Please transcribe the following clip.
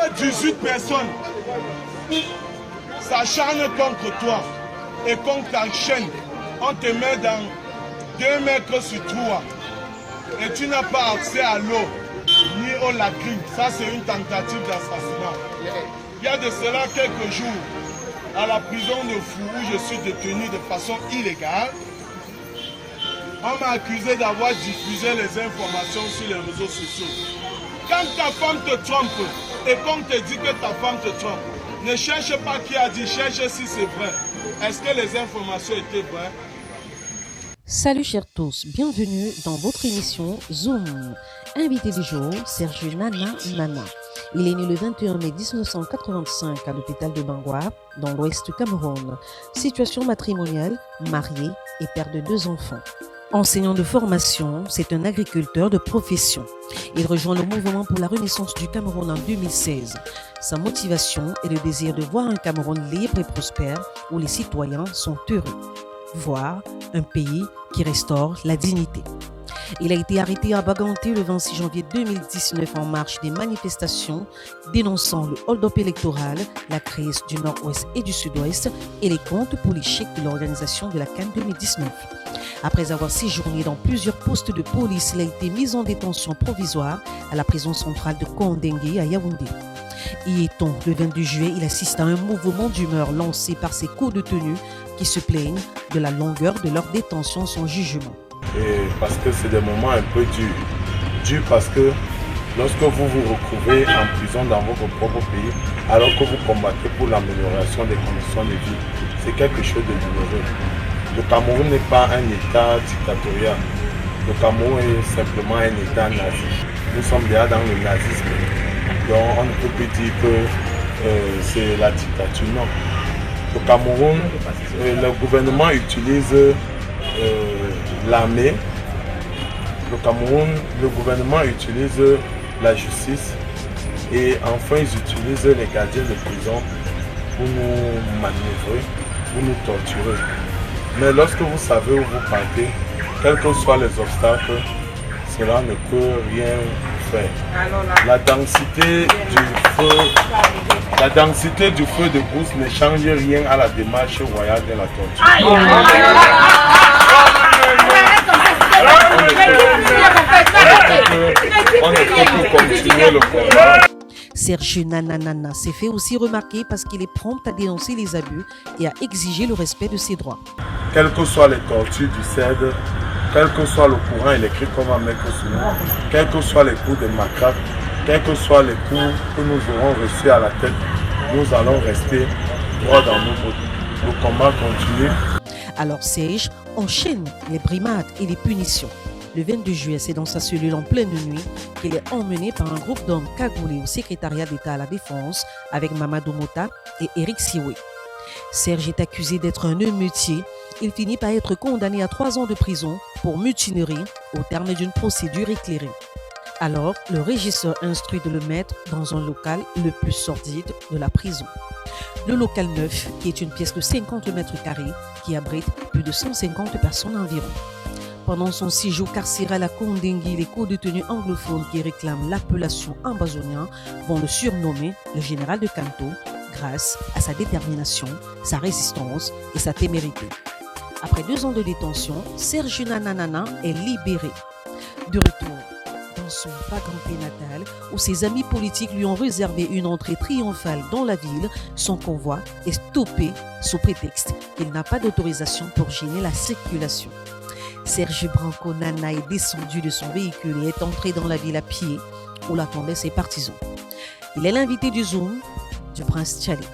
que 18 personnes s'acharnent contre toi et qu'on t'enchaîne, on te met dans 2 mètres sur toi et tu n'as pas accès à l'eau ni aux latrines, ça c'est une tentative d'assassinat. Il y a de cela quelques jours, à la prison de Fou, où je suis détenu de façon illégale, on m'a accusé d'avoir diffusé les informations sur les réseaux sociaux. Quand ta femme te trompe et qu'on te dit que ta femme te trompe, ne cherche pas qui a dit, cherche si c'est vrai. Est-ce que les informations étaient vraies? Salut chers tous, bienvenue dans votre émission Zoom. Invité du jour, Serge Nana. Il est né le 21 mai 1985 à l'hôpital de Bangwa, dans l'ouest du Cameroun. Situation matrimoniale, marié et père de 2 enfants. Enseignant de formation, c'est un agriculteur de profession. Il rejoint le mouvement pour la renaissance du Cameroun en 2016. Sa motivation est le désir de voir un Cameroun libre et prospère où les citoyens sont heureux. Voir un pays qui restaure la dignité. Il a été arrêté à Baganté le 26 janvier 2019 en marge des manifestations dénonçant le hold-up électoral, la crise du nord-ouest et du sud-ouest et les comptes pour l'échec de l'organisation de la CAN 2019. Après avoir séjourné dans plusieurs postes de police, il a été mis en détention provisoire à la prison centrale de Kondengue à Yaoundé. Y étant, le 22 juillet, il assiste à un mouvement d'humeur lancé par ses co-détenus qui se plaignent de la longueur de leur détention sans jugement. Et parce que c'est des moments un peu durs. Durs parce que lorsque vous vous retrouvez en prison dans votre propre pays, alors que vous combattez pour l'amélioration des conditions de vie, c'est quelque chose de douloureux. Le Cameroun n'est pas un État dictatorial. Le Cameroun est simplement un État nazi. Nous sommes déjà dans le nazisme. Donc on ne peut plus dire que c'est la dictature, non. Le Cameroun, le gouvernement utilise l'armée. Le Cameroun, le gouvernement utilise la justice. Et enfin, ils utilisent les gardiens de prison pour nous manœuvrer, pour nous torturer. Mais lorsque vous savez où vous partez, quels que soient les obstacles, cela ne peut rien faire. La densité du feu de brousse ne change rien à la démarche royale de la torture. On ne peut plus continuer le combat. Serge Nana s'est fait aussi remarquer parce qu'il est prompt à dénoncer les abus et à exiger le respect de ses droits. Quelles que soient les tortures du CED, quel que soit le courant électrique qu'on va mettre sur nous, quels que soient les coups de matraque, quels que soient les coups que nous aurons reçus à la tête, nous allons rester droit dans nos bottes. Le combat continue. Alors Serge enchaîne les brimades et les punitions. Le 22 juillet, c'est dans sa cellule en pleine nuit qu'il est emmené par un groupe d'hommes cagoulés au secrétariat d'État à la Défense avec Mamadou Mota et Eric Siwe. Serge est accusé d'être un émeutier. Il finit par être condamné à 3 ans de prison pour mutinerie au terme d'une procédure éclairée. Alors, le régisseur instruit de le mettre dans un local le plus sordide de la prison. Le local 9, qui est une pièce de 50 mètres carrés qui abrite plus de 150 personnes environ. Pendant son séjour carcéral à Kondengue, les co-détenus anglophones qui réclament l'appellation ambazonien vont le surnommer le général de Kanto grâce à sa détermination, sa résistance et sa témérité. Après 2 ans de détention, Serge Nana est libéré. De retour dans son Baganté natal, où ses amis politiques lui ont réservé une entrée triomphale dans la ville, son convoi est stoppé sous prétexte qu'il n'a pas d'autorisation pour gêner la circulation. Serge Branco Nana est descendu de son véhicule et est entré dans la ville à pied où l'attendaient ses partisans. Il est l'invité du Zoom du Prince Tchali.